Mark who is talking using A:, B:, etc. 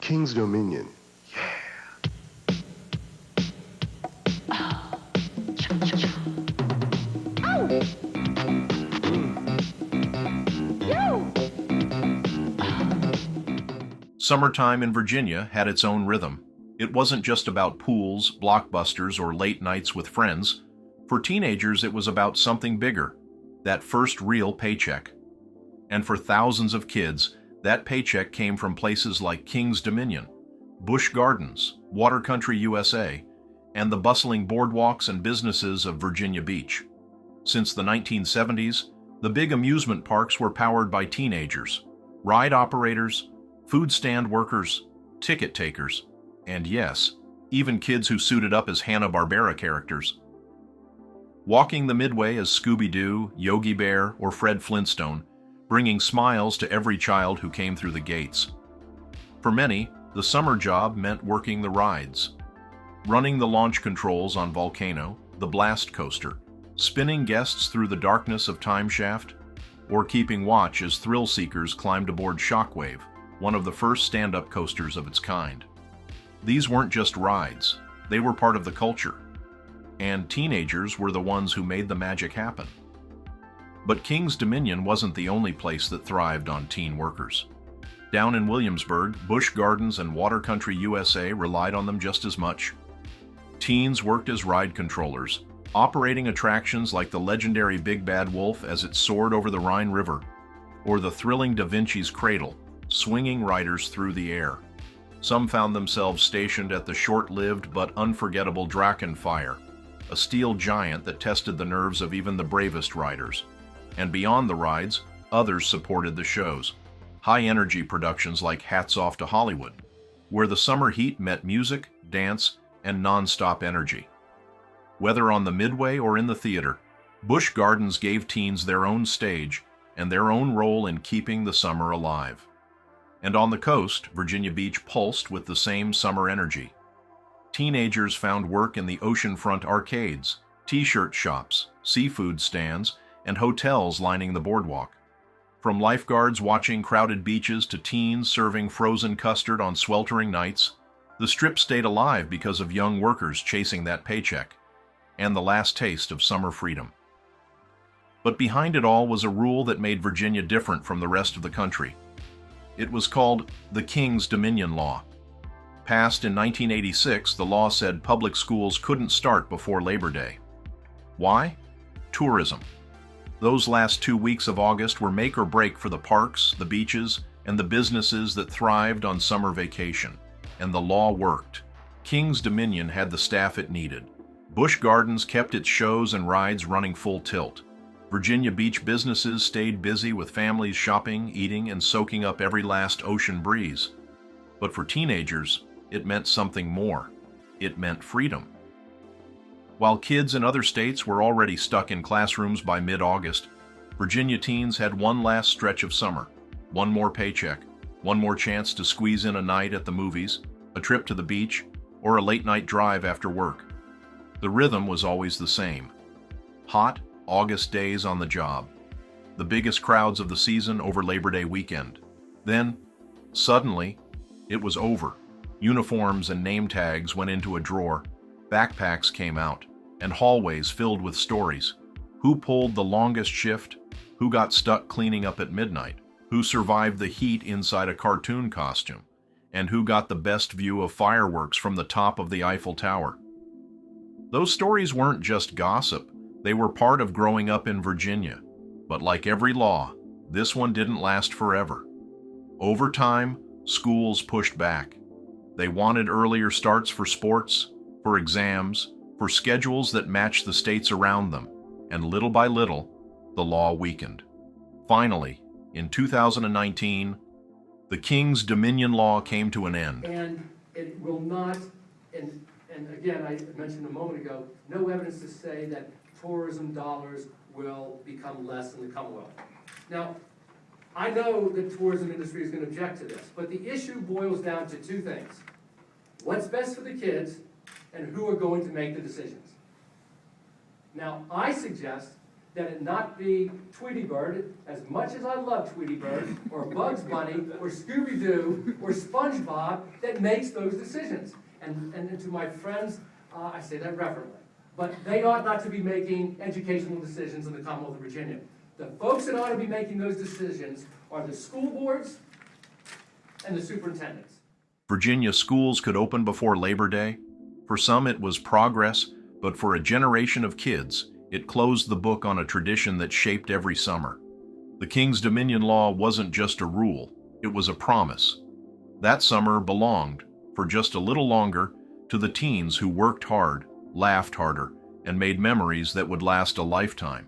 A: King's Dominion.
B: Summertime in Virginia had its own rhythm. It wasn't just about pools, blockbusters, or late nights with friends. For teenagers, it was about something bigger, that first real paycheck. And for thousands of kids, that paycheck came from places like King's Dominion, Busch Gardens, Water Country, USA, and the bustling boardwalks and businesses of Virginia Beach. Since the 1970s, the big amusement parks were powered by teenagers, ride operators, food stand workers, ticket takers, and yes, even kids who suited up as Hanna-Barbera characters. Walking the Midway as Scooby-Doo, Yogi Bear, or Fred Flintstone, bringing smiles to every child who came through the gates. For many, the summer job meant working the rides, running the launch controls on Volcano, the Blast Coaster, spinning guests through the darkness of Time Shaft, or keeping watch as thrill seekers climbed aboard Shockwave, one of the first stand-up coasters of its kind. These weren't just rides, they were part of the culture. And teenagers were the ones who made the magic happen. But King's Dominion wasn't the only place that thrived on teen workers. Down in Williamsburg, Busch Gardens and Water Country, USA relied on them just as much. Teens worked as ride controllers, operating attractions like the legendary Big Bad Wolf as it soared over the Rhine River, or the thrilling Da Vinci's Cradle, swinging riders through the air. Some found themselves stationed at the short-lived but unforgettable Drachenfire, a steel giant that tested the nerves of even the bravest riders. And beyond the rides, others supported the shows. High-energy productions like Hats Off to Hollywood, where the summer heat met music, dance, and non-stop energy. Whether on the Midway or in the theater, Busch Gardens gave teens their own stage and their own role in keeping the summer alive. And on the coast, Virginia Beach pulsed with the same summer energy. Teenagers found work in the oceanfront arcades, t-shirt shops, seafood stands, and hotels lining the boardwalk. From lifeguards watching crowded beaches to teens serving frozen custard on sweltering nights, the Strip stayed alive because of young workers chasing that paycheck and the last taste of summer freedom. But behind it all was a rule that made Virginia different from the rest of the country. It was called the King's Dominion Law. Passed in 1986, the law said public schools couldn't start before Labor Day. Why? Tourism. Those last 2 weeks of August were make or break for the parks, the beaches, and the businesses that thrived on summer vacation. And the law worked. King's Dominion had the staff it needed. Busch Gardens kept its shows and rides running full tilt. Virginia Beach businesses stayed busy with families shopping, eating, and soaking up every last ocean breeze. But for teenagers, it meant something more. It meant freedom. While kids in other states were already stuck in classrooms by mid-August, Virginia teens had one last stretch of summer, one more paycheck, one more chance to squeeze in a night at the movies, a trip to the beach, or a late-night drive after work. The rhythm was always the same. Hot August days on the job, the biggest crowds of the season over Labor Day weekend. Then, suddenly, it was over. Uniforms and name tags went into a drawer, backpacks came out, and hallways filled with stories. Who pulled the longest shift? Who got stuck cleaning up at midnight? Who survived the heat inside a cartoon costume? And who got the best view of fireworks from the top of the Eiffel Tower? Those stories weren't just gossip. They were part of growing up in Virginia. But like every law, this one didn't last forever. Over time, schools pushed back. They wanted earlier starts for sports, for exams, for schedules that matched the states around them, and little by little, the law weakened. Finally, in 2019, the King's Dominion Law came to an end.
C: And it will not, and again, I mentioned a moment ago, no evidence to say that tourism dollars will become less in the Commonwealth. Now, I know the tourism industry is going to object to this, but the issue boils down to two things. What's best for the kids, and who are going to make the decisions? Now, I suggest that it not be Tweety Bird, as much as I love Tweety Bird, or Bugs Bunny, or Scooby-Doo, or SpongeBob, that makes those decisions. And to my friends, I say that reverently. But they ought not to be making educational decisions in the Commonwealth of Virginia. The folks that ought to be making those decisions are the school boards and the superintendents.
B: Virginia schools could open before Labor Day. For some, it was progress, but for a generation of kids, it closed the book on a tradition that shaped every summer. The King's Dominion Law wasn't just a rule, it was a promise. That summer belonged, for just a little longer, to the teens who worked hard, laughed harder, and made memories that would last a lifetime.